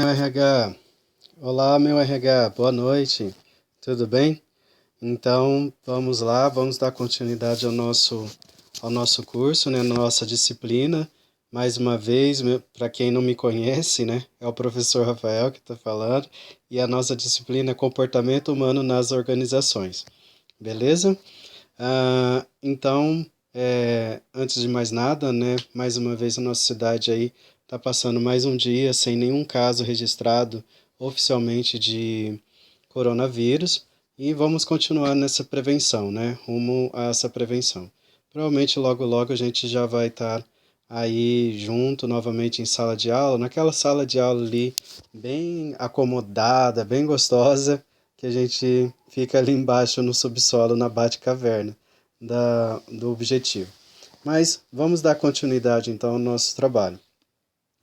Meu RH. Olá, meu RH. Boa noite. Tudo bem? Então, vamos lá, vamos dar continuidade ao nosso curso, né, na nossa disciplina. Mais uma vez, para quem não me conhece, né, é o professor Rafael que está falando, e a nossa disciplina é Comportamento Humano nas Organizações. Beleza? Então, antes de mais nada, né, mais uma vez a nossa cidade aí está passando mais um dia sem nenhum caso registrado oficialmente de coronavírus e vamos continuar nessa prevenção, né, rumo a essa prevenção. Provavelmente logo logo a gente já vai estar aí junto novamente em sala de aula, naquela sala de aula ali bem acomodada, bem gostosa, que a gente fica ali embaixo no subsolo, na Bate-Caverna do objetivo. Mas vamos dar continuidade então ao nosso trabalho.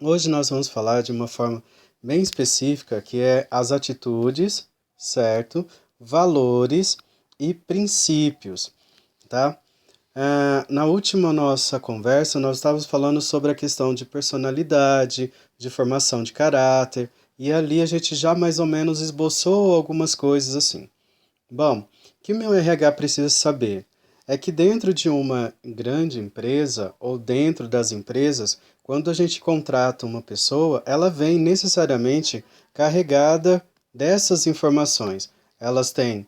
Hoje nós vamos falar de uma forma bem específica, que é as atitudes, certo? Valores e princípios, tá? Na última nossa conversa, nós estávamos falando sobre a questão de personalidade, de formação de caráter, e ali a gente já mais ou menos esboçou algumas coisas assim. Bom, o que o meu RH precisa saber é que dentro de uma grande empresa ou dentro das empresas, quando a gente contrata uma pessoa, ela vem necessariamente carregada dessas informações. Elas têm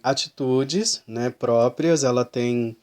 atitudes, né, próprias, ela tem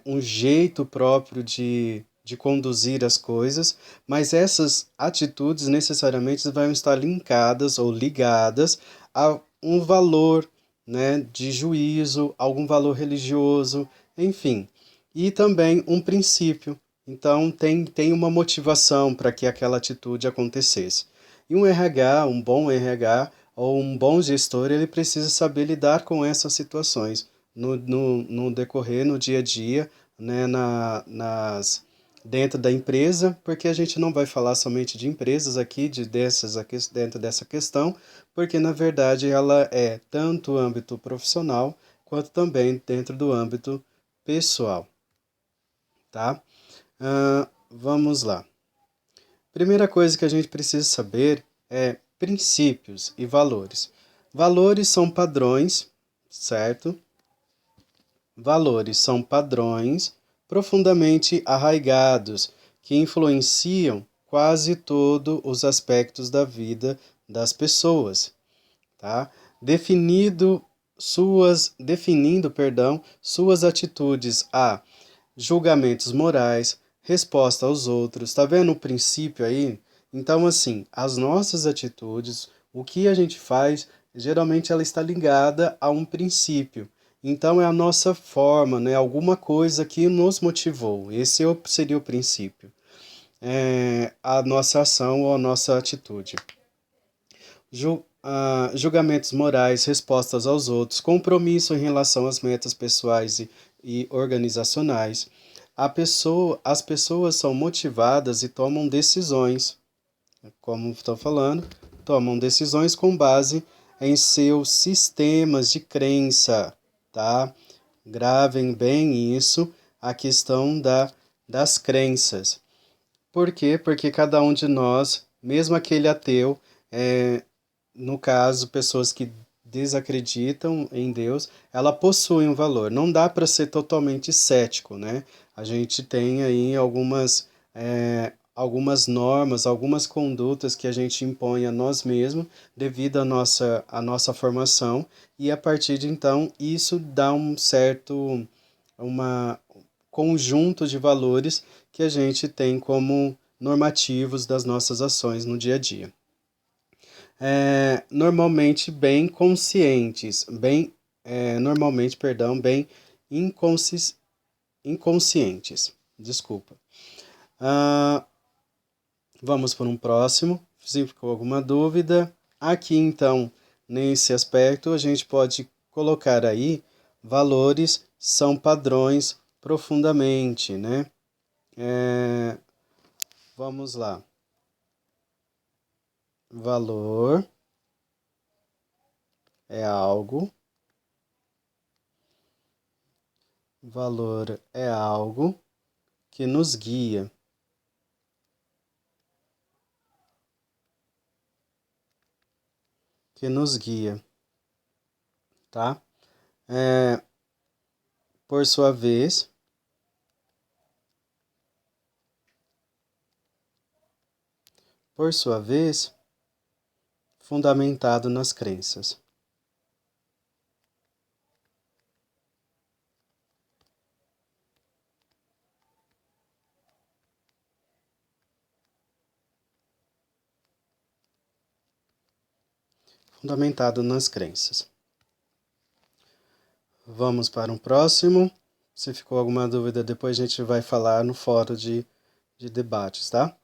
um jeito próprio de conduzir as coisas, mas essas atitudes necessariamente vão estar linkadas ou ligadas a um valor, né, de juízo, algum valor religioso, enfim. E também um princípio. Então, tem uma motivação para que aquela atitude acontecesse. E um RH, um bom RH, ou um bom gestor, ele precisa saber lidar com essas situações no decorrer, no dia a dia, né, dentro da empresa, porque a gente não vai falar somente de empresas aqui, dentro dessa questão, porque na verdade ela é tanto o âmbito profissional, quanto também dentro do âmbito pessoal, tá? Vamos lá. Primeira coisa que a gente precisa saber é princípios e valores. Valores são padrões, certo? Valores são padrões profundamente arraigados que influenciam quase todos os aspectos da vida das pessoas, tá? Definindo, atitudes a julgamentos morais, resposta aos outros. Tá vendo o princípio aí? Então, assim, as nossas atitudes, o que a gente faz, geralmente ela está ligada a um princípio. Então, é a nossa forma, né? Alguma coisa que nos motivou. Seria o princípio. A nossa ação ou a nossa atitude. Julgamentos morais, respostas aos outros, compromisso em relação às metas pessoais e organizacionais. As pessoas são motivadas e tomam decisões, como estou falando, tomam decisões com base em seus sistemas de crença, tá? Gravem bem isso, a questão das crenças. Por quê? Porque cada um de nós, mesmo aquele ateu, no caso, pessoas que desacreditam em Deus, ela possui um valor. Não dá para ser totalmente cético, né? A gente tem aí algumas normas, algumas condutas que a gente impõe a nós mesmos devido à nossa formação e a partir de então isso dá uma conjunto de valores que a gente tem como normativos das nossas ações no dia a dia. Normalmente bem conscientes, normalmente, perdão, bem inconscientes. Desculpa. Vamos por um próximo. Se ficou alguma dúvida, aqui então, nesse aspecto, a gente pode colocar aí valores são padrões profundamente, né? Vamos lá. Valor é algo. Valor é algo que nos guia. que nos guia, tá? É, por sua vez, fundamentado nas crenças. Fundamentado nas crenças. Vamos para um próximo. Se ficou alguma dúvida, depois a gente vai falar no fórum de debates, tá?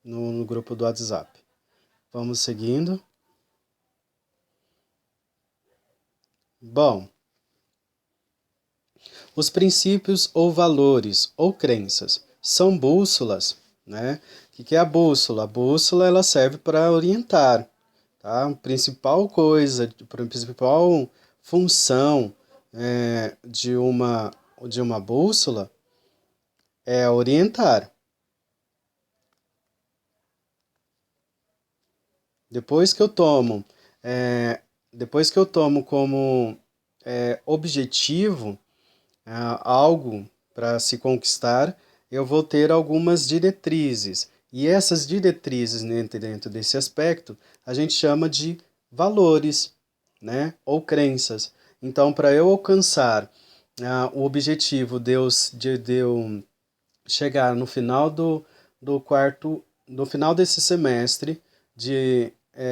No grupo do WhatsApp. Vamos seguindo. Bom, os princípios ou valores ou crenças são bússolas, né? O que é a bússola? A bússola ela serve para orientar, tá? A principal coisa, a principal função de uma bússola é orientar. Depois que eu tomo, é, depois que eu tomo como objetivo algo para se conquistar, eu vou ter algumas diretrizes. E essas diretrizes dentro desse aspecto, a gente chama de valores, né? Ou crenças. Então, para eu alcançar o objetivo de eu chegar no final do quarto, no final desse semestre,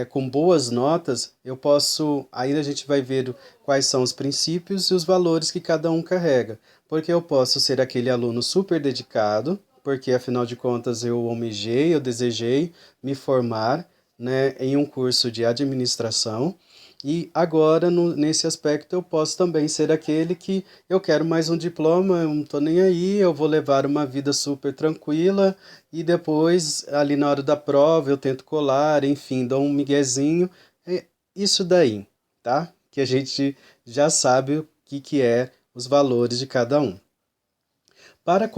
com boas notas, eu posso. Aí a gente vai ver quais são os princípios e os valores que cada um carrega. Porque eu posso ser aquele aluno super dedicado, porque afinal de contas eu almejei, eu desejei me formar, né, em um curso de administração. E agora, nesse aspecto, eu posso também ser aquele que eu quero mais um diploma, eu não tô nem aí, eu vou levar uma vida super tranquila e depois, ali na hora da prova, eu tento colar, enfim, dou um miguezinho. É isso daí, tá? Que a gente já sabe o que é os valores de cada um. Para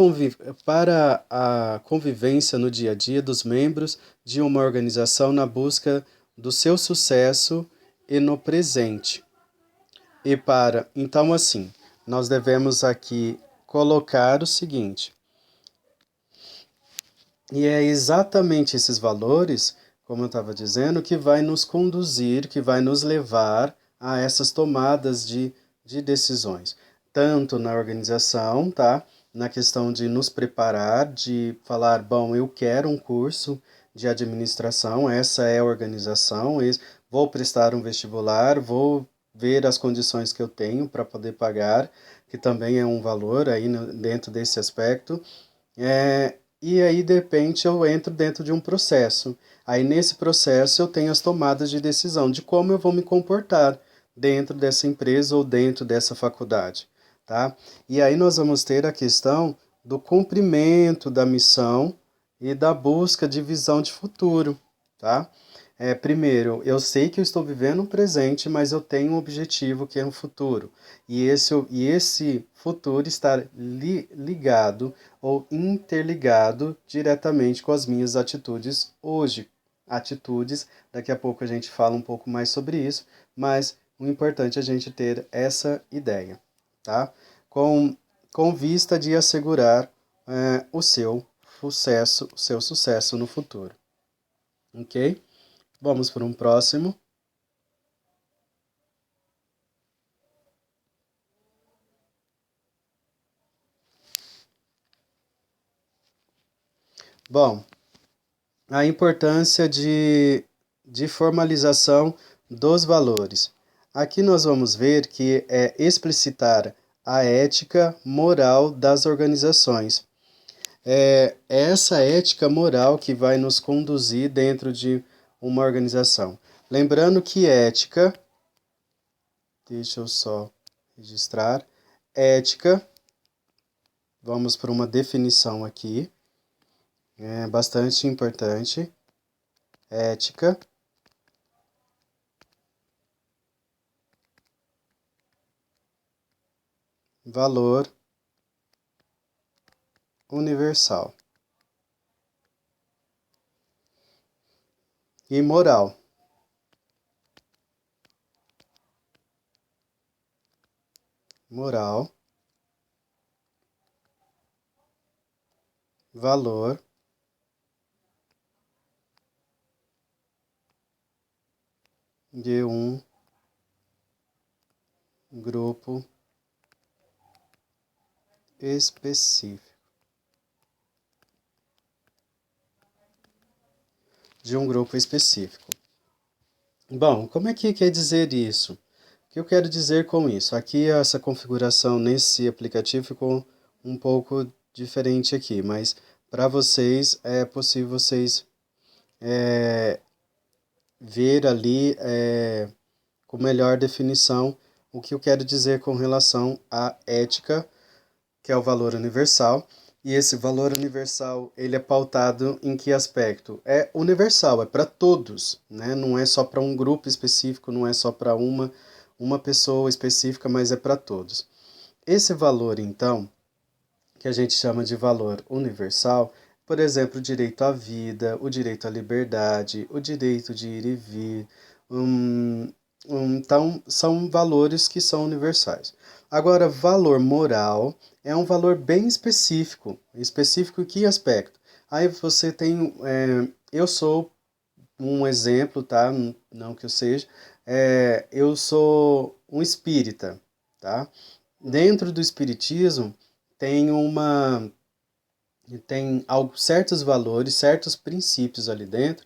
a convivência no dia a dia dos membros de uma organização na busca do seu sucesso e no presente. Então assim, nós devemos aqui colocar o seguinte, e é exatamente esses valores, como eu estava dizendo, que vai nos conduzir, que vai nos levar a essas tomadas de decisões, tanto na organização, tá? Na questão de nos preparar, de falar, bom, eu quero um curso de administração, essa é a organização, vou prestar um vestibular, vou ver as condições que eu tenho para poder pagar, que também é um valor aí dentro desse aspecto. E aí, de repente, eu entro dentro de um processo. Aí, nesse processo, eu tenho as tomadas de decisão de como eu vou me comportar dentro dessa empresa ou dentro dessa faculdade, tá? E aí nós vamos ter a questão do cumprimento da missão e da busca de visão de futuro, tá? Primeiro, eu sei que eu estou vivendo um presente, mas eu tenho um objetivo que é um futuro. E esse futuro está ligado ou interligado diretamente com as minhas atitudes hoje. Atitudes, daqui a pouco a gente fala um pouco mais sobre isso, mas o importante é a gente ter essa ideia, tá? Com, com vista de assegurar o seu sucesso no futuro, ok? Vamos para um próximo. Bom, a importância de formalização dos valores. Aqui nós vamos ver que é explicitar a ética moral das organizações. É essa ética moral que vai nos conduzir dentro de uma organização. Lembrando que ética, deixa eu só registrar, ética, vamos para uma definição aqui, é bastante importante. Ética, valor universal e moral. moral, valor, de um grupo específico. De um grupo específico. Bom, como é que quer dizer isso? O que eu quero dizer com isso? Aqui essa configuração nesse aplicativo ficou um pouco diferente aqui, mas para vocês é possível vocês ver ali com melhor definição o que eu quero dizer com relação à ética, que é o valor universal. E esse valor universal, ele é pautado em que aspecto? É universal, é para todos, né? Não é só para um grupo específico, não é só para uma pessoa específica, mas é para todos. Esse valor, então, que a gente chama de valor universal, por exemplo, o direito à vida, o direito à liberdade, o direito de ir e vir. Então, são valores que são universais. Agora, valor moral é um valor bem específico. Específico em que aspecto? Aí você tem. Eu sou um exemplo, tá? Não que eu seja. Eu sou um espírita, tá? Dentro do espiritismo tem certos valores, certos princípios ali dentro,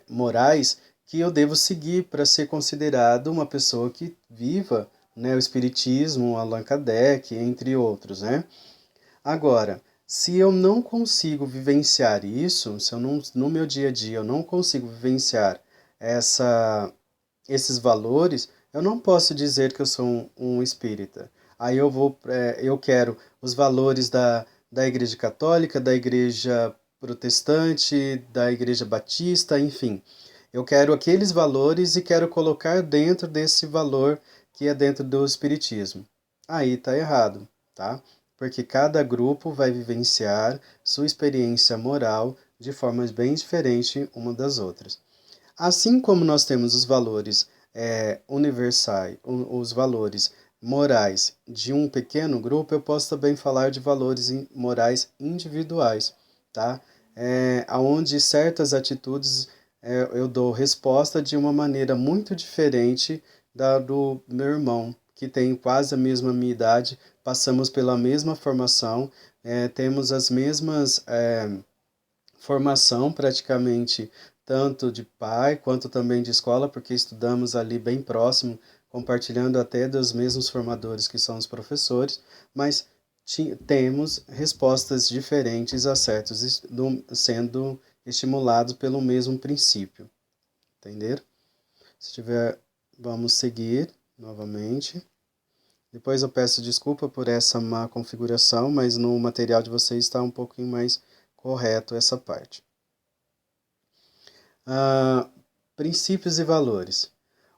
morais, que eu devo seguir para ser considerado uma pessoa que viva, né, o espiritismo, Allan Kardec, entre outros, né? Agora, se eu não consigo vivenciar isso, se eu não, no meu dia a dia eu não consigo vivenciar essa, esses valores, eu não posso dizer que eu sou um espírita. Aí eu quero os valores da Igreja Católica, da Igreja Protestante, da Igreja Batista, enfim. Eu quero aqueles valores e quero colocar dentro desse valor que é dentro do Espiritismo. Aí tá errado, tá? Porque cada grupo vai vivenciar sua experiência moral de formas bem diferentes uma das outras. Assim como nós temos os valores universais, os valores morais de um pequeno grupo, eu posso também falar de valores morais individuais, tá? Onde certas atitudes eu dou resposta de uma maneira muito diferente da do meu irmão, que tem quase a mesma minha idade, passamos pela mesma formação, temos as mesmas formação praticamente tanto de pai quanto também de escola, porque estudamos ali bem próximo, compartilhando até dos mesmos formadores que são os professores, mas temos respostas diferentes a certos sendo estimulados pelo mesmo princípio. Entenderam? Se tiver, vamos seguir novamente. Depois eu peço desculpa por essa má configuração, mas no material de vocês está um pouquinho mais correto essa parte. Princípios e valores.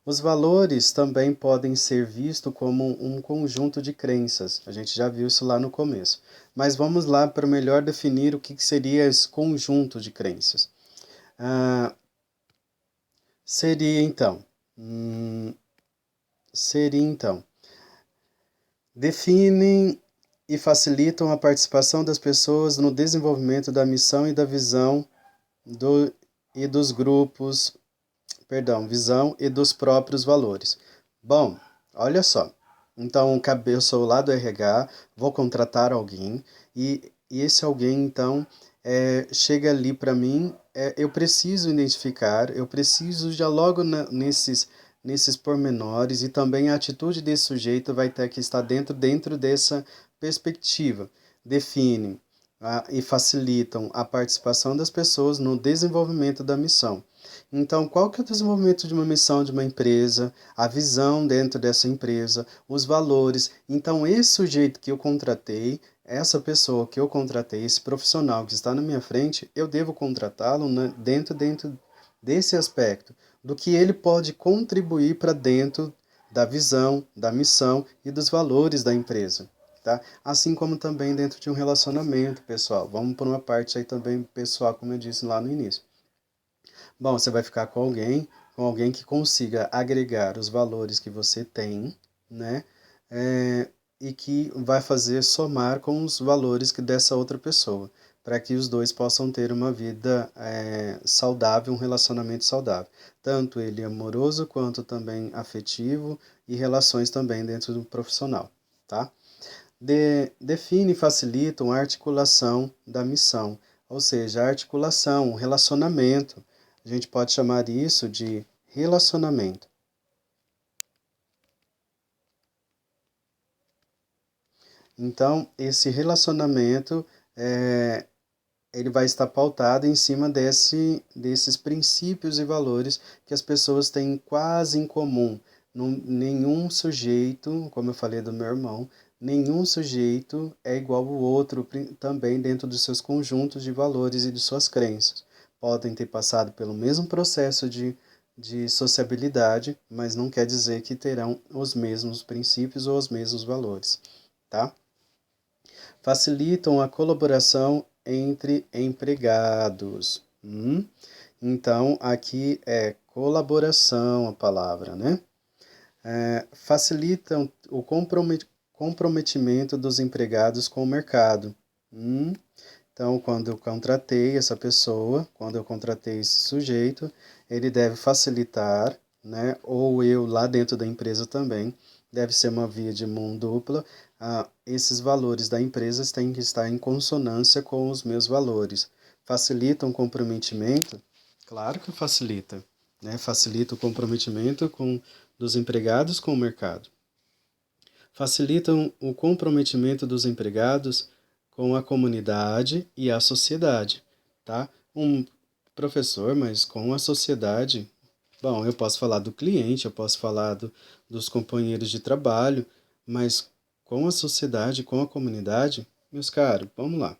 Os valores também podem ser vistos como um conjunto de crenças. A gente já viu isso lá no começo. Mas vamos lá para melhor definir o que seria esse conjunto de crenças. Seria então, definem e facilitam a participação das pessoas no desenvolvimento da missão e da visão e dos grupos, visão e dos próprios valores. Bom, olha só. Então, eu sou lá do RH, vou contratar alguém e esse alguém, então, chega ali para mim, eu preciso identificar, eu preciso já logo nesses pormenores e também a atitude desse sujeito vai ter que estar dentro dessa perspectiva. Definem e facilitam a participação das pessoas no desenvolvimento da missão. Então, qual que é o desenvolvimento de uma missão de uma empresa, a visão dentro dessa empresa, os valores. Então, esse sujeito que eu contratei, essa pessoa que eu contratei, esse profissional que está na minha frente, eu devo contratá-lo, né, dentro desse aspecto, do que ele pode contribuir para dentro da visão, da missão e dos valores da empresa. Tá? Assim como também dentro de um relacionamento, pessoal. Vamos por uma parte aí também pessoal, como eu disse lá no início. Bom, você vai ficar com alguém que consiga agregar os valores que você tem, né? e que vai fazer somar com os valores que dessa outra pessoa, para que os dois possam ter uma vida saudável, um relacionamento saudável, tanto ele amoroso quanto também afetivo e relações também dentro do profissional, tá? Define e facilita a articulação da missão, ou seja, a articulação, o relacionamento. A gente pode chamar isso de relacionamento. Então, esse relacionamento, ele vai estar pautado em cima desses princípios e valores que as pessoas têm quase em comum. Nenhum sujeito, como eu falei do meu irmão, nenhum sujeito é igual ao outro também dentro dos seus conjuntos de valores e de suas crenças. Podem ter passado pelo mesmo processo de sociabilidade, mas não quer dizer que terão os mesmos princípios ou os mesmos valores, tá? Facilitam a colaboração entre empregados. Então, aqui é colaboração a palavra, né? Facilitam o comprometimento dos empregados com o mercado. Então, quando eu contratei essa pessoa, quando eu contratei esse sujeito, ele deve facilitar, né? Ou eu lá dentro da empresa também, deve ser uma via de mão dupla. Esses valores da empresa têm que estar em consonância com os meus valores. Facilita o comprometimento? Claro que facilita, né? Facilita o comprometimento dos empregados com o mercado. Facilitam o comprometimento dos empregados com a comunidade e a sociedade, tá? Professor, mas com a sociedade, bom, eu posso falar do cliente, eu posso falar dos companheiros de trabalho, mas com a sociedade, com a comunidade, meus caros, vamos lá.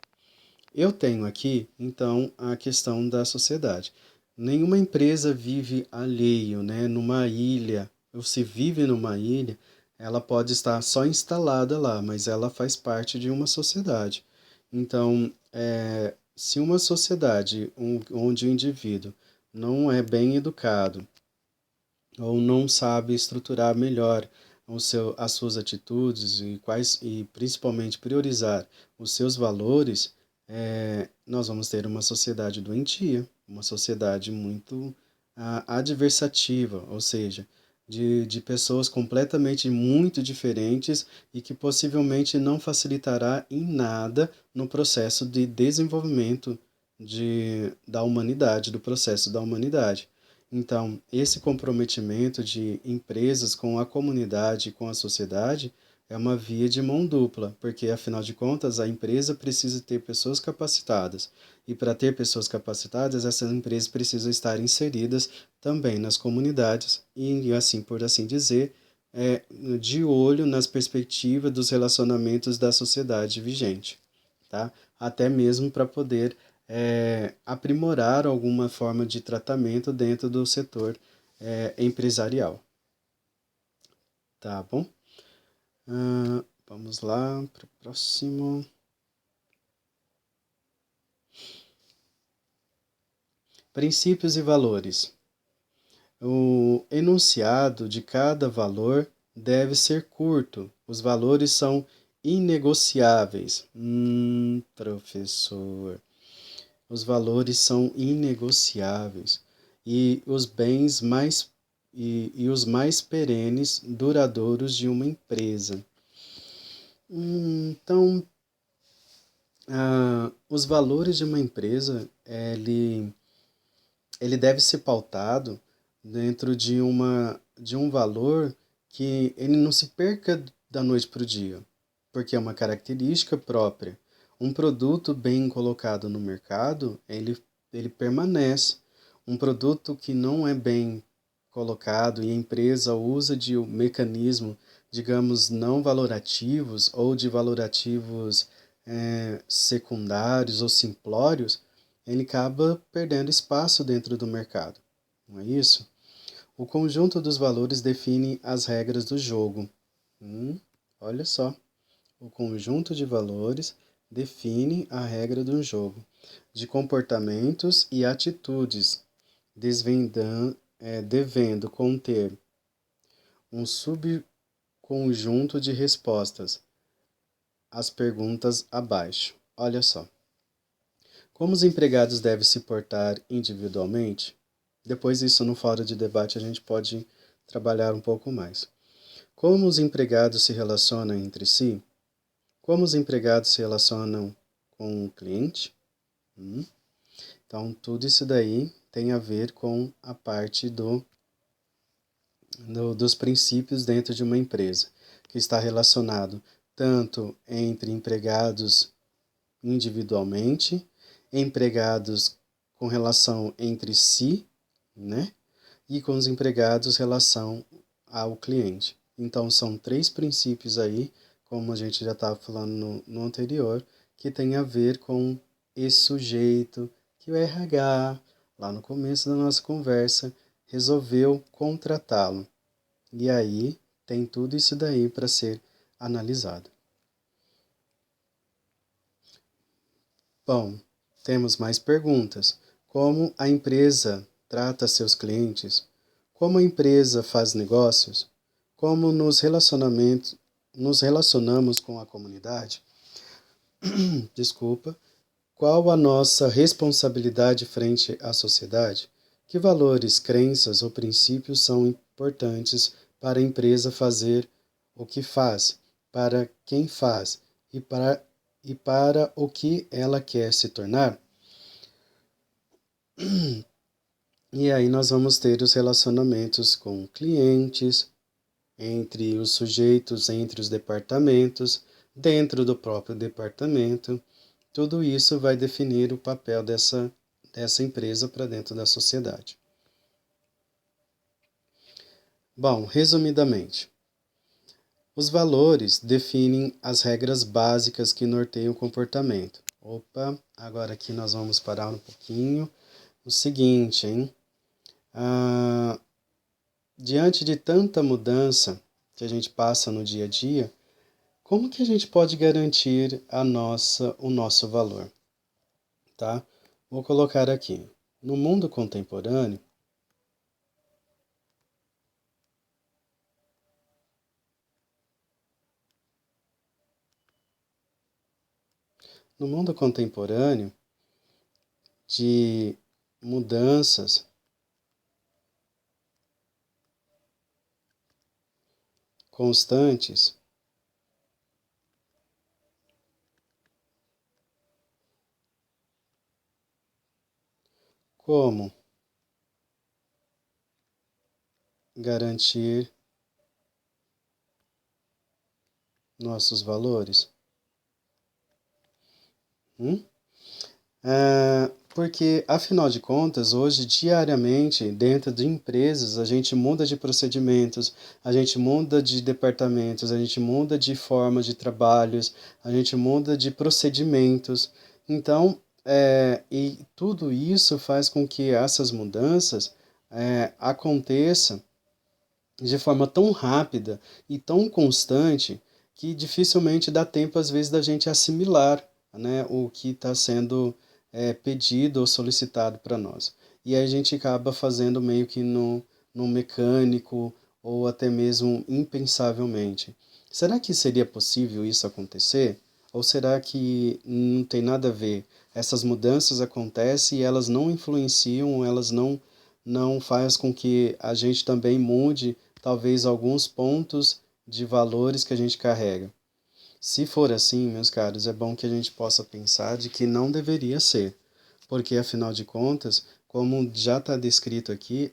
Eu tenho aqui, então, a questão da sociedade. Nenhuma empresa vive alheio, né, numa ilha, ou se vive numa ilha, ela pode estar só instalada lá, mas ela faz parte de uma sociedade. Então, se uma sociedade onde o indivíduo não é bem educado ou não sabe estruturar melhor as suas atitudes e principalmente priorizar os seus valores, nós vamos ter uma sociedade doentia, uma sociedade muito adversativa, ou seja, de pessoas completamente muito diferentes e que possivelmente não facilitará em nada no processo de desenvolvimento da humanidade, do processo da humanidade. Então, esse comprometimento de empresas com a comunidade e com a sociedade é uma via de mão dupla, porque afinal de contas a empresa precisa ter pessoas capacitadas. E para ter pessoas capacitadas, essas empresas precisam estar inseridas também nas comunidades e, assim por assim dizer, de olho nas perspectivas dos relacionamentos da sociedade vigente, tá? Até mesmo para poder aprimorar alguma forma de tratamento dentro do setor empresarial. Tá bom? Vamos lá para o próximo. Princípios e valores. O enunciado de cada valor deve ser curto. Os valores são inegociáveis. Professor. Os valores são inegociáveis e os bens os mais perenes, duradouros de uma empresa. Então, os valores de uma empresa, ele deve ser pautado dentro de um valor que ele não se perca da noite para o dia, porque é uma característica própria. Um produto bem colocado no mercado, ele permanece. Um produto que não é bem colocado e a empresa usa de um mecanismo, digamos, não valorativos ou de valorativos secundários ou simplórios, ele acaba perdendo espaço dentro do mercado, não é isso? O conjunto dos valores define as regras do jogo. Olha só, o conjunto de valores define a regra do jogo, de comportamentos e atitudes, devendo conter um conjunto de respostas às perguntas abaixo. Olha só. Como os empregados devem se portar individualmente? Depois isso no fórum de debate a gente pode trabalhar um pouco mais. Como os empregados se relacionam entre si? Como os empregados se relacionam com o cliente? Então, tudo isso daí tem a ver com a parte dos princípios dentro de uma empresa, que está relacionado tanto entre empregados individualmente, empregados com relação entre si, né? E com os empregados relação ao cliente. Então, são 3 princípios aí, como a gente já estava falando no anterior, que tem a ver com esse sujeito que o RH, lá no começo da nossa conversa, resolveu contratá-lo. E aí tem tudo isso daí para ser analisado. Bom, temos mais perguntas. Como a empresa trata seus clientes? Como a empresa faz negócios? Como nos relacionamos com a comunidade? Desculpa. Qual a nossa responsabilidade frente à sociedade? Que valores, crenças ou princípios são importantes para a empresa fazer o que faz, para quem faz e para o que ela quer se tornar? E aí nós vamos ter os relacionamentos com clientes, entre os sujeitos, entre os departamentos, dentro do próprio departamento. Tudo isso vai definir o papel dessa empresa para dentro da sociedade. Bom, resumidamente, os valores definem as regras básicas que norteiam o comportamento. Opa, agora aqui nós vamos parar um pouquinho. O seguinte, hein? Diante de tanta mudança que a gente passa no dia a dia, como que a gente pode garantir o nosso valor? Tá? Vou colocar aqui. No mundo contemporâneo, de mudanças constantes, como garantir nossos valores? Porque, afinal de contas, hoje, diariamente, dentro de empresas, a gente muda de procedimentos, a gente muda de departamentos, a gente muda de forma de trabalhos, a gente muda de procedimentos. Então, e tudo isso faz com que essas mudanças aconteçam de forma tão rápida e tão constante que dificilmente dá tempo, às vezes, da gente assimilar, né, o que está sendo pedido ou solicitado para nós. E aí a gente acaba fazendo meio que no mecânico ou até mesmo impensavelmente. Será que seria possível isso acontecer? Ou será que não tem nada a ver? Essas mudanças acontecem e elas não influenciam, elas não faz com que a gente também mude talvez alguns pontos de valores que a gente carrega. Se for assim, meus caros, é bom que a gente possa pensar de que não deveria ser, porque afinal de contas, como já está descrito aqui,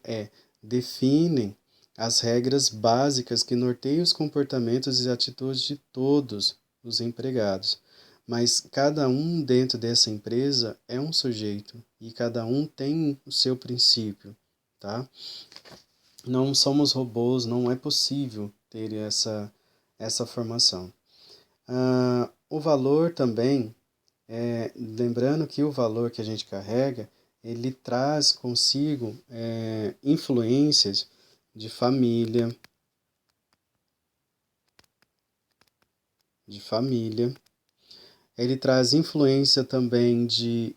definem as regras básicas que norteiam os comportamentos e atitudes de todos os empregados. Mas cada um dentro dessa empresa é um sujeito e cada um tem o seu princípio, tá? Não somos robôs, não é possível ter essa formação. O valor também, lembrando que o valor que a gente carrega, ele traz consigo influências de família, ele traz influência também de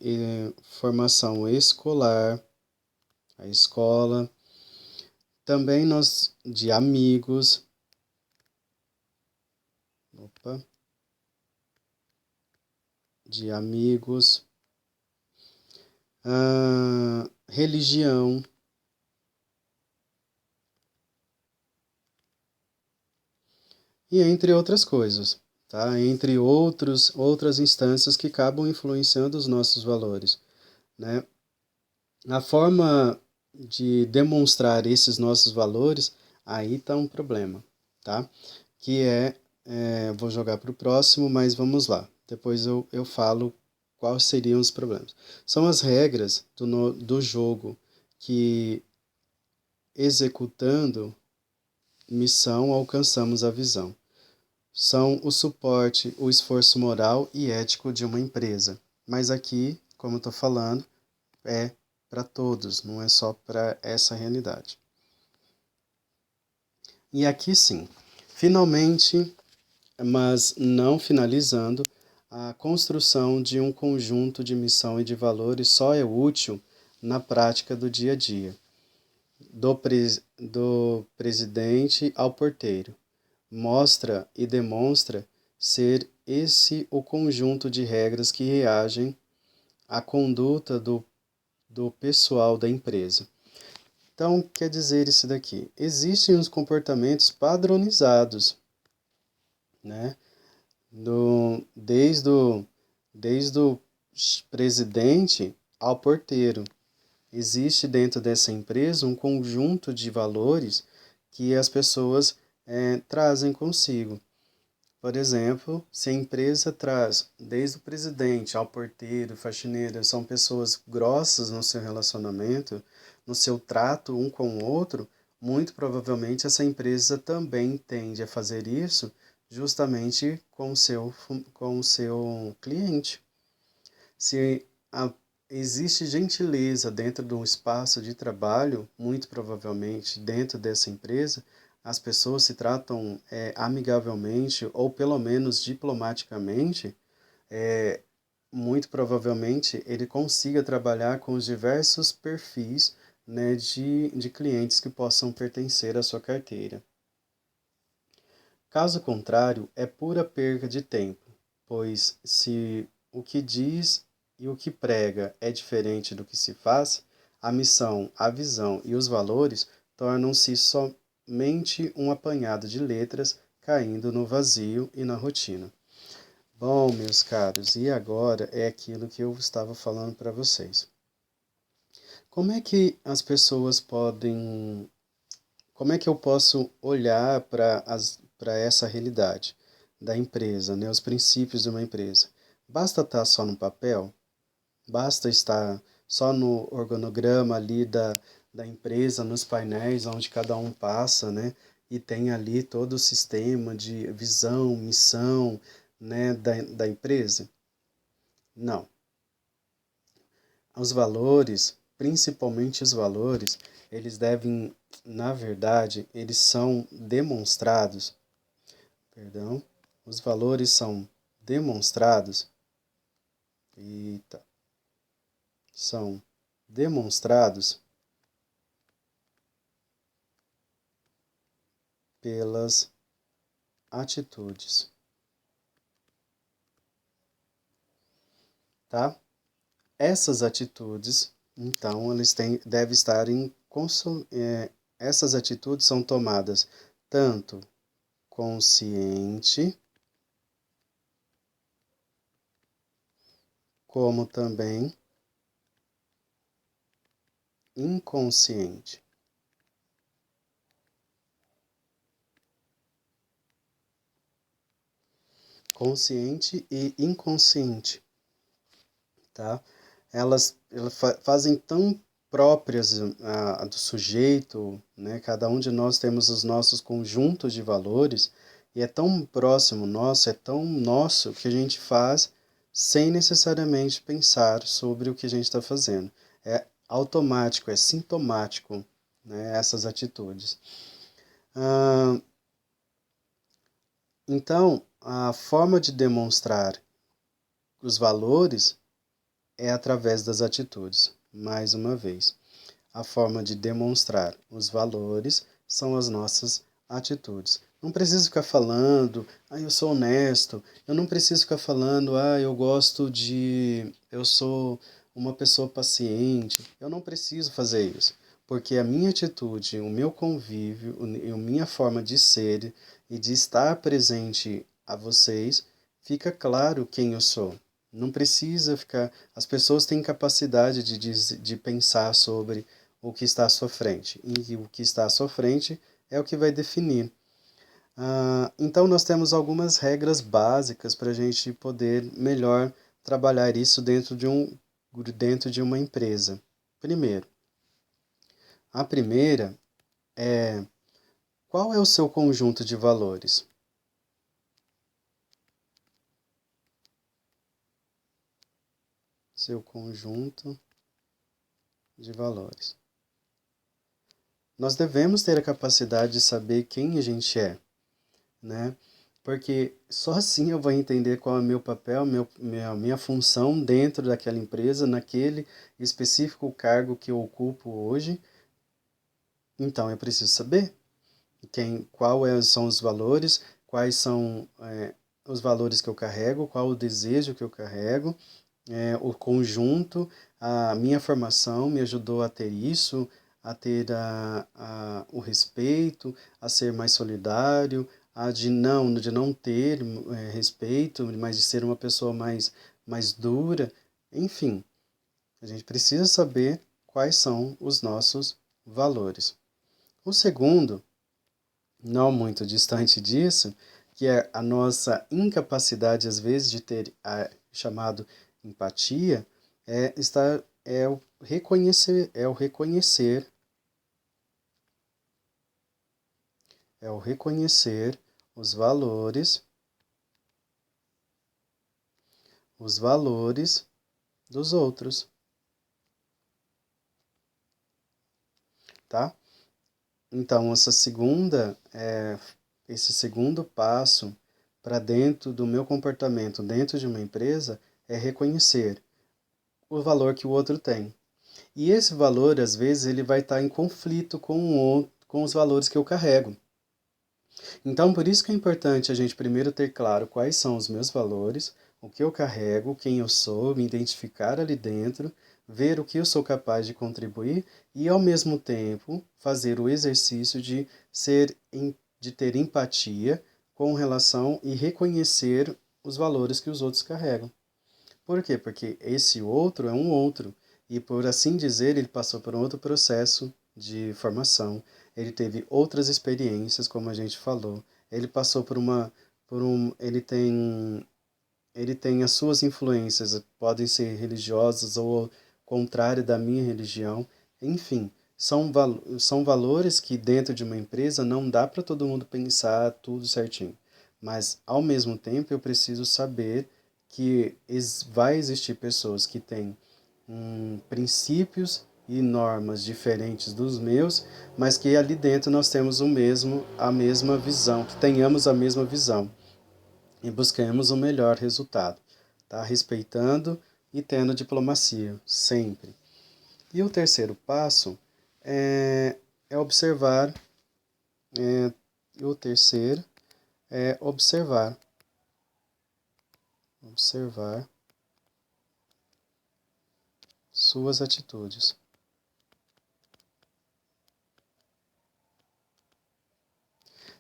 formação escolar, a escola, também nós de amigos, opa, de amigos, religião, e entre outras coisas, tá? Entre outras instâncias que acabam influenciando os nossos valores, né? A forma de demonstrar esses nossos valores, aí está um problema, tá? Que vou jogar para o próximo, mas vamos lá. Depois eu falo quais seriam os problemas. São as regras do jogo que, executando missão, alcançamos a visão. São o suporte, o esforço moral e ético de uma empresa. Mas aqui, como eu estou falando, é para todos, não é só para essa realidade. E aqui sim, finalmente, mas não finalizando, a construção de um conjunto de missão e de valores só é útil na prática do dia a dia, do presidente ao porteiro. Mostra e demonstra ser esse o conjunto de regras que reagem à conduta do pessoal da empresa. Então, quer dizer isso daqui? Existem os comportamentos padronizados, né? Desde o presidente ao porteiro. Existe dentro dessa empresa um conjunto de valores que as pessoas trazem consigo. Por exemplo, se a empresa traz desde o presidente ao porteiro, faxineiro, são pessoas grossas no seu relacionamento, no seu trato um com o outro, muito provavelmente essa empresa também tende a fazer isso justamente com o seu cliente. Se existe gentileza dentro de um espaço de trabalho, muito provavelmente dentro dessa empresa, as pessoas se tratam amigavelmente ou pelo menos diplomaticamente, muito provavelmente ele consiga trabalhar com os diversos perfis, né, de clientes que possam pertencer à sua carteira. Caso contrário, é pura perda de tempo, pois se o que diz e o que prega é diferente do que se faz, a missão, a visão e os valores tornam-se somente um apanhado de letras caindo no vazio e na rotina. Bom, meus caros, e agora é aquilo que eu estava falando para vocês. Como é que as pessoas podem. Como é que eu posso olhar para essa realidade da empresa, né? Os princípios de uma empresa? Basta estar só no papel? Basta estar só no organograma ali da empresa, nos painéis onde cada um passa, né? E tem ali todo o sistema de visão, missão, né, da empresa? Não. Os valores, principalmente os valores, eles devem, na verdade, eles são demonstrados, perdão, os valores são demonstrados, eita, são demonstrados pelas atitudes, tá? Essas atitudes, então, devem estar essas atitudes são tomadas tanto consciente como também inconsciente. Consciente e inconsciente, tá? Elas fazem tão próprias do sujeito, né? Cada um de nós temos os nossos conjuntos de valores e é tão próximo nosso, é tão nosso que a gente faz sem necessariamente pensar sobre o que a gente está fazendo. É automático, é sintomático, né? Essas atitudes. Então, a forma de demonstrar os valores é através das atitudes. Mais uma vez, a forma de demonstrar os valores são as nossas atitudes. Não preciso ficar falando, eu sou honesto. Eu não preciso ficar falando, eu gosto de, eu sou uma pessoa paciente. Eu não preciso fazer isso, porque a minha atitude, o meu convívio, a minha forma de ser e de estar presente a vocês, fica claro quem eu sou. Não precisa ficar. As pessoas têm capacidade de pensar sobre o que está à sua frente. E o que está à sua frente é o que vai definir. Então, nós temos algumas regras básicas para a gente poder melhor trabalhar isso dentro de uma empresa. Primeiro, a primeira é qual é o seu conjunto de valores? Seu conjunto de valores. Nós devemos ter a capacidade de saber quem a gente é, né? Porque só assim eu vou entender qual é o meu papel, minha função dentro daquela empresa, naquele específico cargo que eu ocupo hoje. Então eu preciso saber são os valores, quais são os valores que eu carrego, qual o desejo que eu carrego, o conjunto, a minha formação me ajudou a ter isso, a ter o respeito, a ser mais solidário, de não ter respeito, mas de ser uma pessoa mais dura. Enfim, a gente precisa saber quais são os nossos valores. O segundo, não muito distante disso, que é a nossa incapacidade, às vezes, de ter a chamado empatia, é o reconhecer os valores dos outros, tá? Então, esse segundo passo para dentro do meu comportamento dentro de uma empresa é reconhecer o valor que o outro tem. E esse valor, às vezes, ele vai estar em conflito com os valores que eu carrego. Então, por isso que é importante a gente primeiro ter claro quais são os meus valores, o que eu carrego, quem eu sou, me identificar ali dentro, ver o que eu sou capaz de contribuir e, ao mesmo tempo, fazer o exercício de ter empatia com relação e reconhecer os valores que os outros carregam. Por quê? Porque esse outro é um outro. E por assim dizer, ele passou por um outro processo de formação. Ele teve outras experiências, como a gente falou. Ele passou ele tem as suas influências, podem ser religiosas ou contrárias da minha religião. Enfim, são valores que dentro de uma empresa não dá para todo mundo pensar tudo certinho. Mas, ao mesmo tempo, eu preciso saber que vai existir pessoas que têm princípios e normas diferentes dos meus, mas que ali dentro nós temos a mesma visão, que tenhamos a mesma visão e busquemos o melhor resultado, tá? Respeitando e tendo diplomacia, sempre. E o terceiro passo é observar, o terceiro é observar suas atitudes.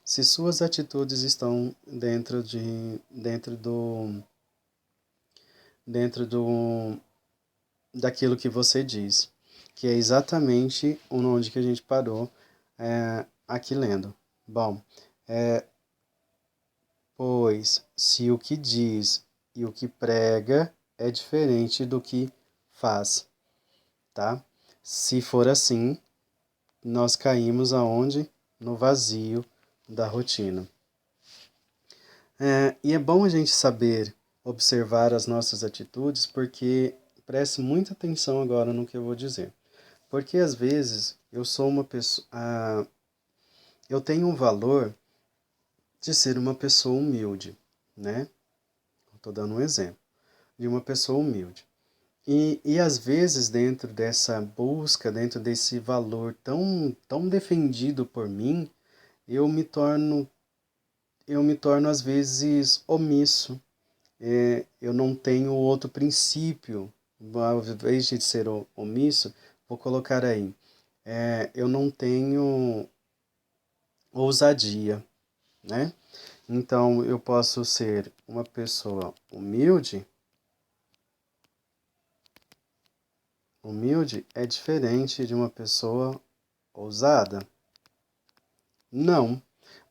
Se suas atitudes estão dentro do daquilo que você diz, que é exatamente onde que a gente parou aqui lendo. Bom, pois se o que diz e o que prega é diferente do que faz, tá? Se for assim, nós caímos aonde? No vazio da rotina. E é bom a gente saber observar as nossas atitudes, porque preste muita atenção agora no que eu vou dizer. Porque às vezes eu sou uma pessoa. Eu tenho um valor de ser uma pessoa humilde, né? Estou dando um exemplo de uma pessoa humilde. E às vezes, dentro dessa busca, dentro desse valor tão defendido por mim, eu me torno eu me torno às vezes omisso. Eu não tenho outro princípio. Ao invés de ser omisso, vou colocar aí. Eu não tenho ousadia, né? Então, eu posso ser uma pessoa humilde. Humilde é diferente de uma pessoa ousada? Não,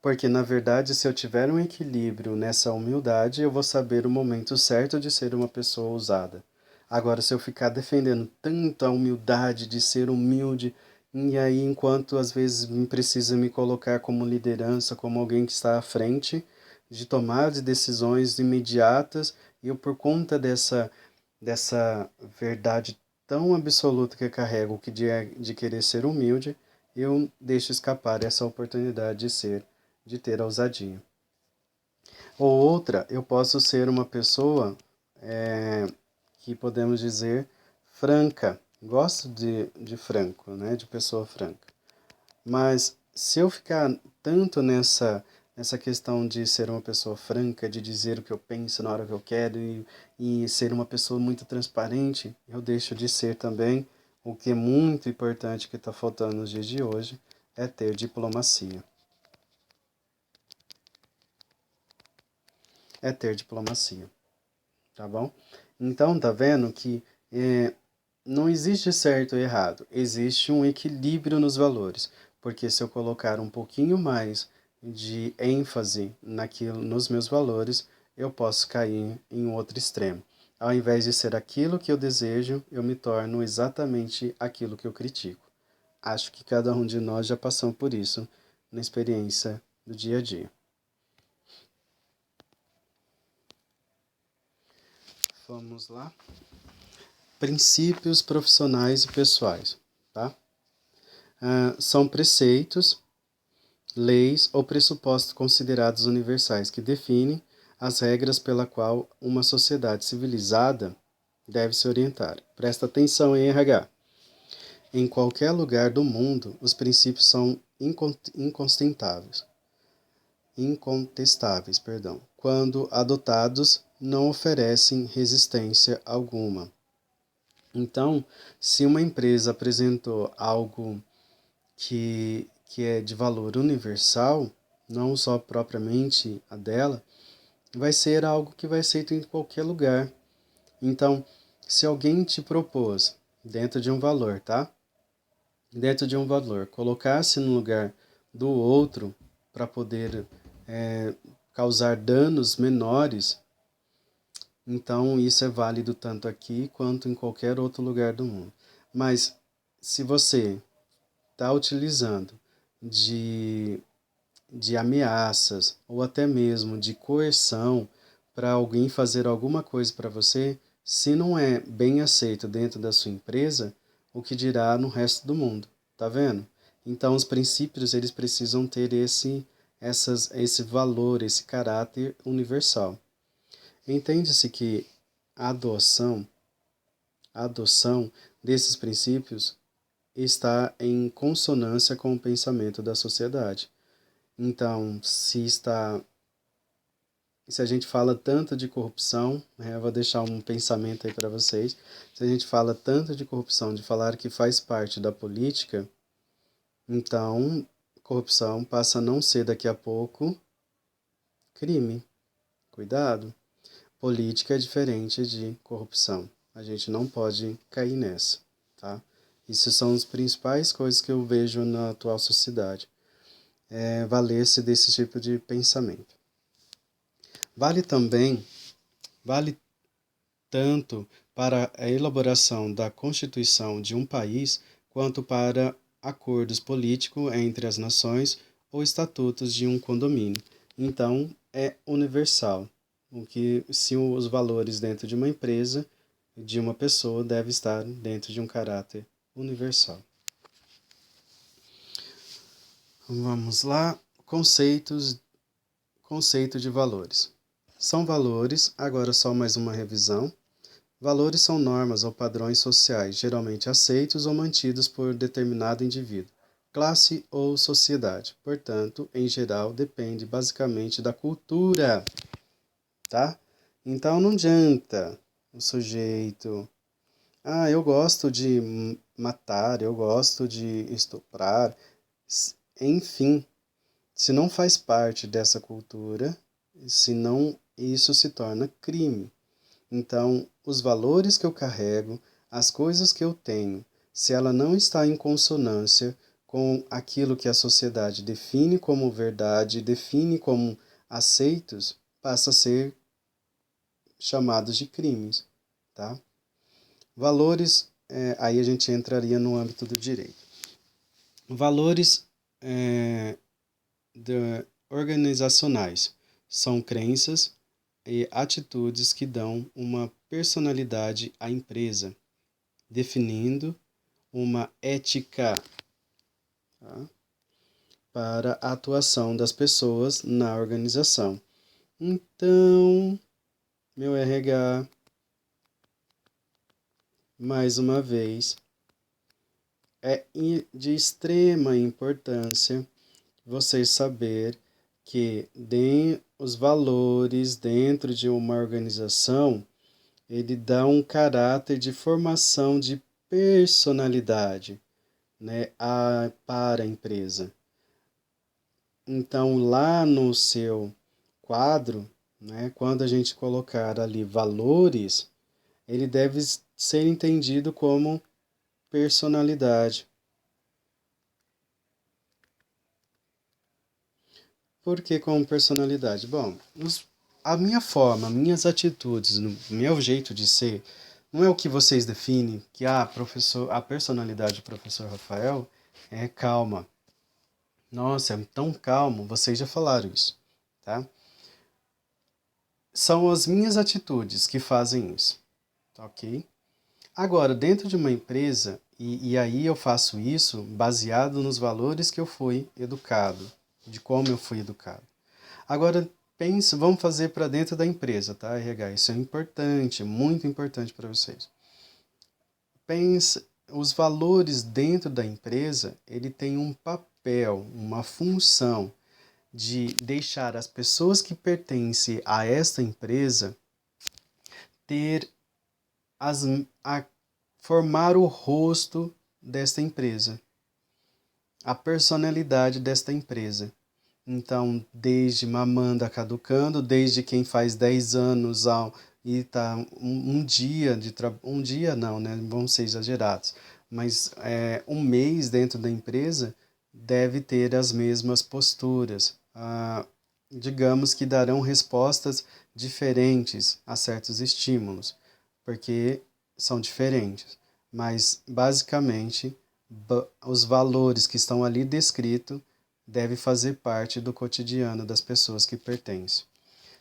porque na verdade, se eu tiver um equilíbrio nessa humildade, eu vou saber o momento certo de ser uma pessoa ousada. Agora, se eu ficar defendendo tanto a humildade de ser humilde, e aí enquanto às vezes me precisa me colocar como liderança, como alguém que está à frente, de tomar de decisões imediatas, e eu por conta dessa verdade tão absoluta que eu carrego, que de querer ser humilde, eu deixo escapar essa oportunidade de ter ousadia. Ou outra, eu posso ser uma pessoa que podemos dizer franca. Gosto de franco, né? De pessoa franca. Mas se eu ficar tanto nessa questão de ser uma pessoa franca, de dizer o que eu penso na hora que eu quero e ser uma pessoa muito transparente, eu deixo de ser também o que é muito importante que está faltando nos dias de hoje, é ter diplomacia. É ter diplomacia, tá bom? Então, tá vendo que não existe certo ou errado, existe um equilíbrio nos valores, porque se eu colocar um pouquinho mais de ênfase nos meus valores, eu posso cair em outro extremo. Ao invés de ser aquilo que eu desejo, eu me torno exatamente aquilo que eu critico. Acho que cada um de nós já passou por isso na experiência do dia a dia. Vamos lá. Princípios profissionais e pessoais, tá? São preceitos, leis ou pressupostos considerados universais que definem as regras pela qual uma sociedade civilizada deve se orientar. Presta atenção em RH. Em qualquer lugar do mundo, os princípios são incontestáveis, quando adotados, não oferecem resistência alguma. Então, se uma empresa apresentou algo que é de valor universal, não só propriamente a dela, vai ser algo que vai ser feito em qualquer lugar. Então, se alguém te propôs, dentro de um valor, tá? Dentro de um valor, colocar-se no lugar do outro para poder causar danos menores, então isso é válido tanto aqui quanto em qualquer outro lugar do mundo. Mas se você está utilizando de, de ameaças ou até mesmo de coerção para alguém fazer alguma coisa para você, se não é bem aceito dentro da sua empresa, o que dirá no resto do mundo, tá vendo? Então os princípios eles precisam ter esse valor, esse caráter universal. Entende-se que a adoção desses princípios está em consonância com o pensamento da sociedade. Então, se a gente fala tanto de corrupção, eu vou deixar um pensamento aí para vocês. Se a gente fala tanto de corrupção, de falar que faz parte da política, então corrupção passa a não ser daqui a pouco crime. Cuidado. Política é diferente de corrupção. A gente não pode cair nessa, tá? Isso são as principais coisas que eu vejo na atual sociedade. Valer-se desse tipo de pensamento. Vale tanto para a elaboração da Constituição de um país, quanto para acordos políticos entre as nações ou estatutos de um condomínio. Então, é universal. Se os valores dentro de uma empresa, de uma pessoa, deve estar dentro de um caráter universal. Vamos lá. Conceito de valores. São valores, agora só mais uma revisão. Valores são normas ou padrões sociais, geralmente aceitos ou mantidos por determinado indivíduo, classe ou sociedade. Portanto, em geral, depende basicamente da cultura, tá? Então não adianta o sujeito, eu gosto de matar, eu gosto de estuprar, enfim, se não faz parte dessa cultura, se não, isso se torna crime. Então, os valores que eu carrego, as coisas que eu tenho, se ela não está em consonância com aquilo que a sociedade define como verdade, define como aceitos, passa a ser chamados de crimes, tá? Valores, aí a gente entraria no âmbito do direito. Valores organizacionais são crenças e atitudes que dão uma personalidade à empresa, definindo uma ética, tá, para a atuação das pessoas na organização. Então, meu RH, mais uma vez, é de extrema importância você saber que os valores dentro de uma organização, ele dá um caráter de formação de personalidade, né, para a empresa. Então, lá no seu quadro, né, quando a gente colocar ali valores, ele deve ser entendido como personalidade. Por que como personalidade? Bom, a minha forma, minhas atitudes, o meu jeito de ser, não é o que vocês definem, que a personalidade do professor Rafael é calma. Nossa, é tão calmo, vocês já falaram isso, tá? São as minhas atitudes que fazem isso, tá ok? Agora, dentro de uma empresa, e aí eu faço isso baseado nos valores que eu fui educado, de como eu fui educado. Agora, vamos fazer para dentro da empresa, tá, RH? Isso é importante, muito importante para vocês. Pensa, os valores dentro da empresa, ele tem um papel, uma função de deixar as pessoas que pertencem a esta empresa ter a formar o rosto desta empresa, a personalidade desta empresa. Então, desde mamanda caducando, desde quem faz 10 anos e está um dia de trabalho, um dia não, né? Vamos ser exagerados, mas um mês dentro da empresa deve ter as mesmas posturas. Digamos que darão respostas diferentes a certos estímulos, porque são diferentes, mas basicamente os valores que estão ali descritos deve fazer parte do cotidiano das pessoas que pertencem.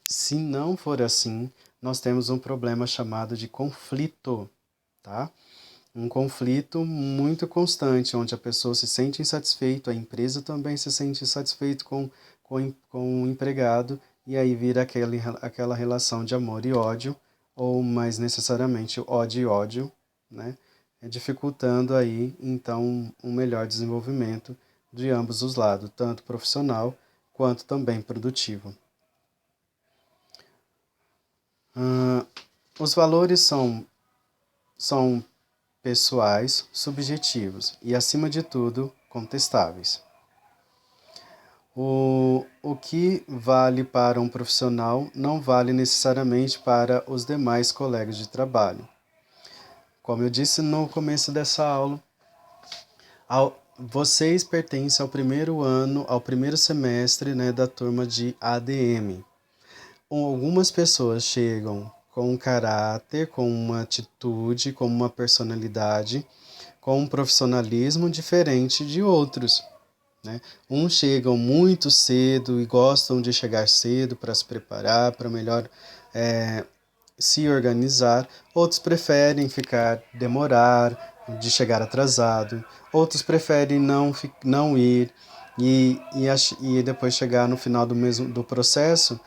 Se não for assim, nós temos um problema chamado de conflito, tá? Um conflito muito constante, onde a pessoa se sente insatisfeita, a empresa também se sente insatisfeita com o empregado, e aí vira aquela relação de amor e ódio, ou mais necessariamente ódio e ódio, né? Dificultando aí, então, um melhor desenvolvimento de ambos os lados, tanto profissional quanto também produtivo. Os valores são pessoais, subjetivos e, acima de tudo, contestáveis. O que vale para um profissional não vale necessariamente para os demais colegas de trabalho. Como eu disse no começo dessa aula, vocês pertencem ao primeiro ano, ao primeiro semestre, né, da turma de ADM. Algumas pessoas chegam com um caráter, com uma atitude, com uma personalidade, com um profissionalismo diferente de outros, né? Uns chegam muito cedo e gostam de chegar cedo para se preparar, para melhor se organizar. Outros preferem demorar, de chegar atrasado. Outros preferem não ir e depois chegar no final do processo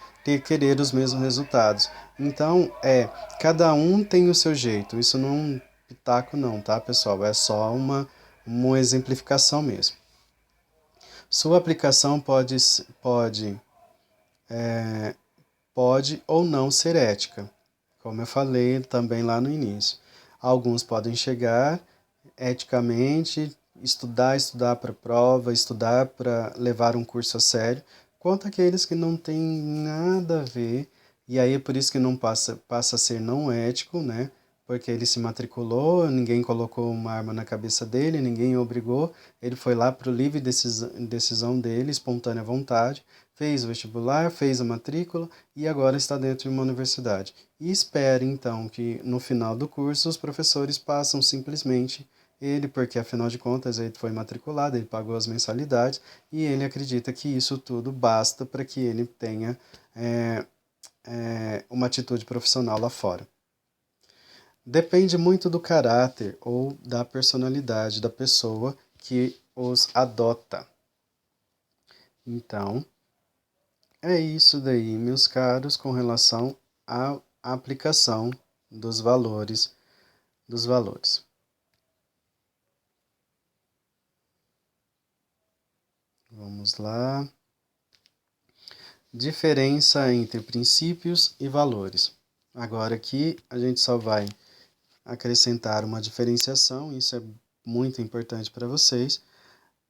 querer os mesmos resultados. Então, cada um tem o seu jeito. Isso não é um pitaco não, tá, pessoal? É só uma exemplificação mesmo. Sua aplicação pode ou não ser ética, como eu falei também lá no início. Alguns podem chegar eticamente, estudar para prova, estudar para levar um curso a sério, quanto aqueles que não têm nada a ver, e aí é por isso que não passa a ser não ético, né? Porque ele se matriculou, ninguém colocou uma arma na cabeça dele, ninguém o obrigou, ele foi lá para o livre decisão dele, espontânea vontade, fez o vestibular, fez a matrícula e agora está dentro de uma universidade. E espere então que no final do curso os professores passam simplesmente ele, porque afinal de contas ele foi matriculado, ele pagou as mensalidades e ele acredita que isso tudo basta para que ele tenha uma atitude profissional lá fora. Depende muito do caráter ou da personalidade da pessoa que os adota. Então, é isso daí, meus caros, com relação à aplicação dos valores. Vamos lá. Diferença entre princípios e valores. Agora aqui a gente só vai acrescentar uma diferenciação, isso é muito importante para vocês.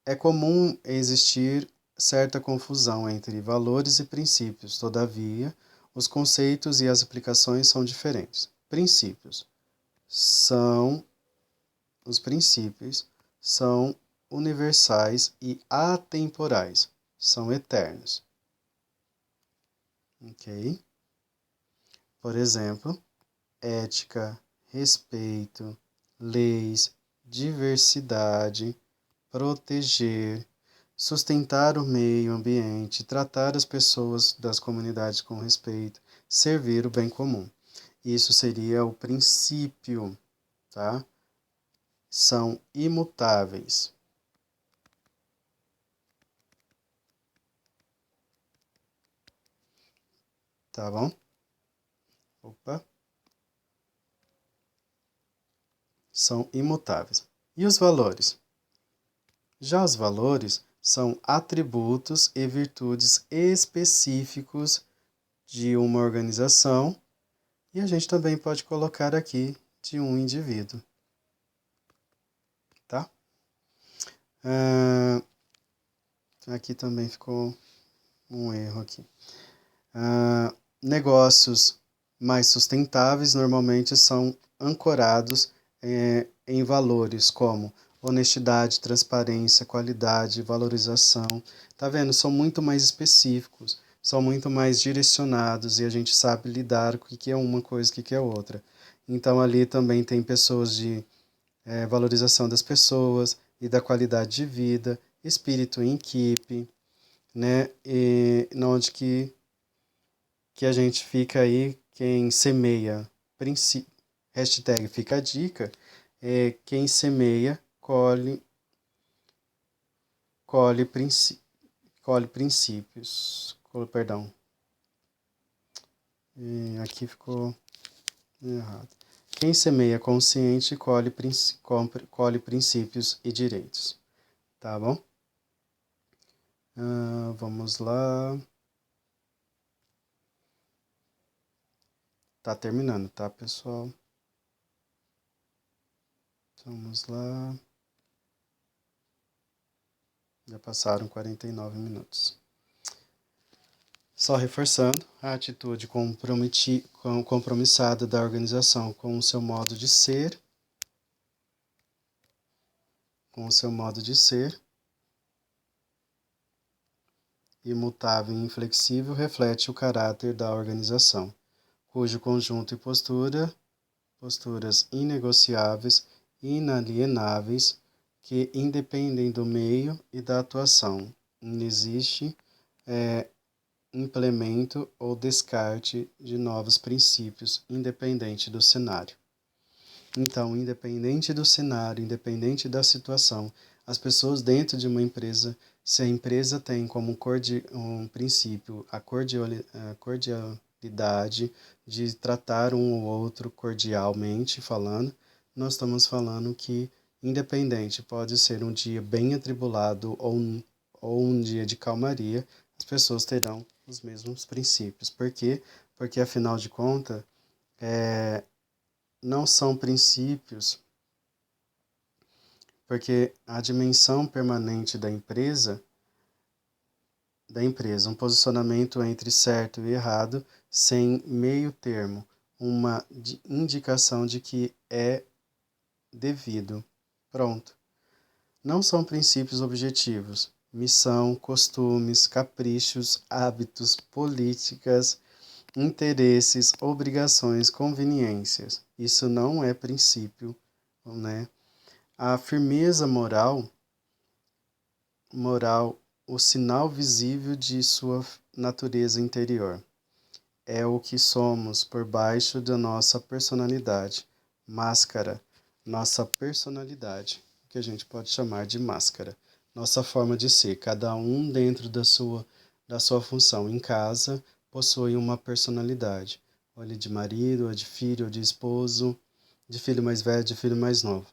É comum existir certa confusão entre valores e princípios, todavia, os conceitos e as aplicações são diferentes. São os princípios são universais e atemporais, são eternos. Ok? Por exemplo, ética, respeito, leis, diversidade, proteger, sustentar o meio ambiente, tratar as pessoas das comunidades com respeito, servir o bem comum. Isso seria o princípio, tá? São imutáveis. Tá bom? Opa. São imutáveis. E os valores? Já os valores são atributos e virtudes específicos de uma organização e a gente também pode colocar aqui de um indivíduo, tá? Aqui também ficou um erro aqui. Negócios mais sustentáveis normalmente são ancorados em valores como honestidade, transparência, qualidade, valorização. Tá vendo? São muito mais específicos, são muito mais direcionados e a gente sabe lidar com o que é uma coisa e o que é outra. Então ali também tem pessoas de valorização das pessoas e da qualidade de vida, espírito em equipe, né? E onde que a gente fica aí, quem semeia, hashtag fica a dica, quem semeia colhe, colhe princípios, perdão, aqui ficou errado. Quem semeia consciente colhe princípios e direitos, tá bom? Vamos lá. Tá terminando, tá, pessoal? Vamos lá. Já passaram 49 minutos. Só reforçando a atitude compromissada da organização com o seu modo de ser, imutável e inflexível, reflete o caráter da organização, cujo conjunto e posturas inegociáveis, inalienáveis, que independem do meio e da atuação. Não existe implemento ou descarte de novos princípios, independente do cenário. Então, independente do cenário, independente da situação, as pessoas dentro de uma empresa, se a empresa tem como um princípio a cordialidade de tratar um ou outro cordialmente falando, nós estamos falando que independente, pode ser um dia bem atribulado ou um dia de calmaria, as pessoas terão os mesmos princípios. Por quê? Porque, afinal de contas, não são princípios, porque a dimensão permanente da empresa, um posicionamento entre certo e errado, sem meio termo, uma indicação de que é devido. Pronto. Não são princípios objetivos, missão, costumes, caprichos, hábitos, políticas, interesses, obrigações, conveniências. Isso não é princípio, né? A firmeza moral, o sinal visível de sua natureza interior. É o que somos por baixo da nossa personalidade. Máscara, nossa personalidade, que a gente pode chamar de máscara. Nossa forma de ser, cada um dentro da sua função. Em casa, possui uma personalidade. Ou ele de marido, ou de filho, ou de esposo, de filho mais velho, de filho mais novo.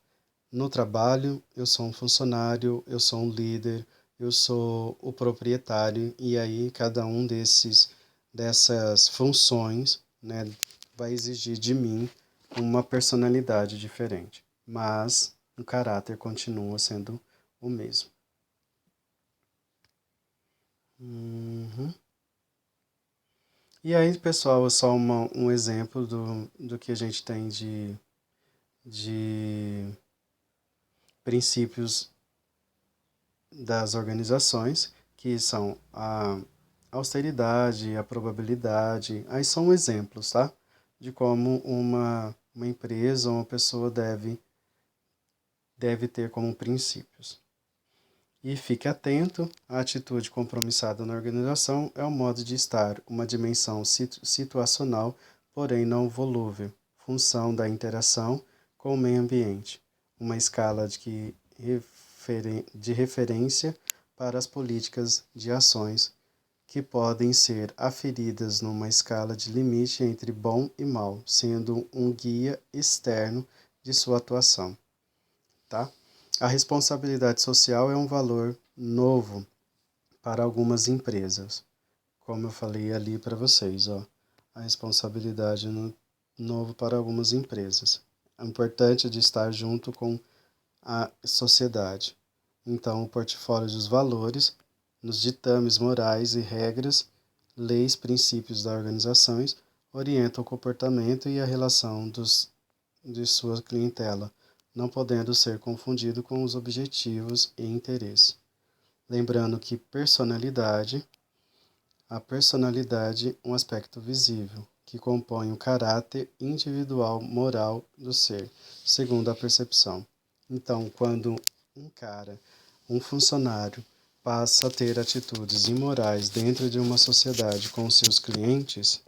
No trabalho, eu sou um funcionário, eu sou um líder, eu sou o proprietário, e aí cada um dessas funções, né, vai exigir de mim uma personalidade diferente, mas o caráter continua sendo o mesmo. Uhum. E aí, pessoal, é só um exemplo do que a gente tem de princípios das organizações, que são a austeridade, a probabilidade. Aí são exemplos, tá? De como uma empresa ou uma pessoa deve ter como princípios. E fique atento, a atitude compromissada na organização é um modo de estar, uma dimensão situacional, porém não volúvel, função da interação com o meio ambiente, uma escala de referência para as políticas de ações que podem ser aferidas numa escala de limite entre bom e mal, sendo um guia externo de sua atuação, tá? A responsabilidade social é um valor novo para algumas empresas, como eu falei ali para vocês, ó. A responsabilidade novo para algumas empresas. É importante de estar junto com a sociedade. Então, o portfólio dos valores, nos ditames morais e regras, leis, princípios das organizações, orientam o comportamento e a relação de sua clientela, não podendo ser confundido com os objetivos e interesses. Lembrando que a personalidade é um aspecto visível, que compõe o caráter individual moral do ser, segundo a percepção. Então, quando um funcionário, passa a ter atitudes imorais dentro de uma sociedade com seus clientes,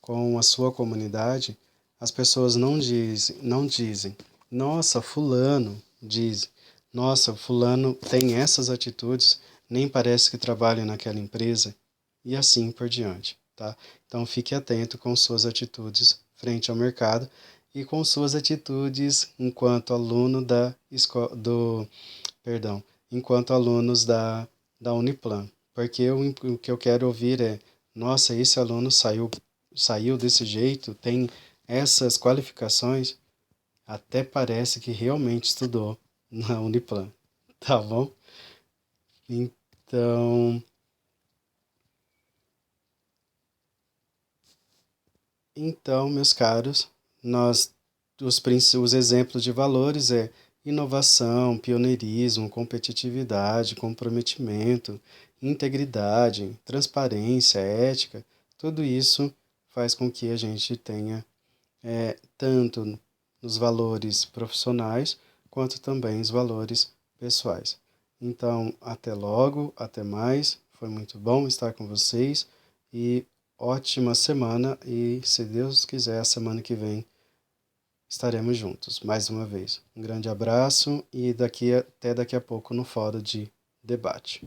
com a sua comunidade, as pessoas não dizem, nossa, fulano, diz, nossa, fulano tem essas atitudes, nem parece que trabalha naquela empresa, e assim por diante, tá? Então fique atento com suas atitudes frente ao mercado e com suas atitudes enquanto aluno enquanto alunos da Uniplan, porque o que eu quero ouvir é, nossa, esse aluno saiu desse jeito, tem essas qualificações, até parece que realmente estudou na Uniplan, tá bom? Então, meus caros, os exemplos de valores é inovação, pioneirismo, competitividade, comprometimento, integridade, transparência, ética. Tudo isso faz com que a gente tenha tanto nos valores profissionais quanto também os valores pessoais. Então, até logo, até mais. Foi muito bom estar com vocês e ótima semana e, se Deus quiser, a semana que vem estaremos juntos mais uma vez. Um grande abraço e até daqui a pouco no fórum de debate.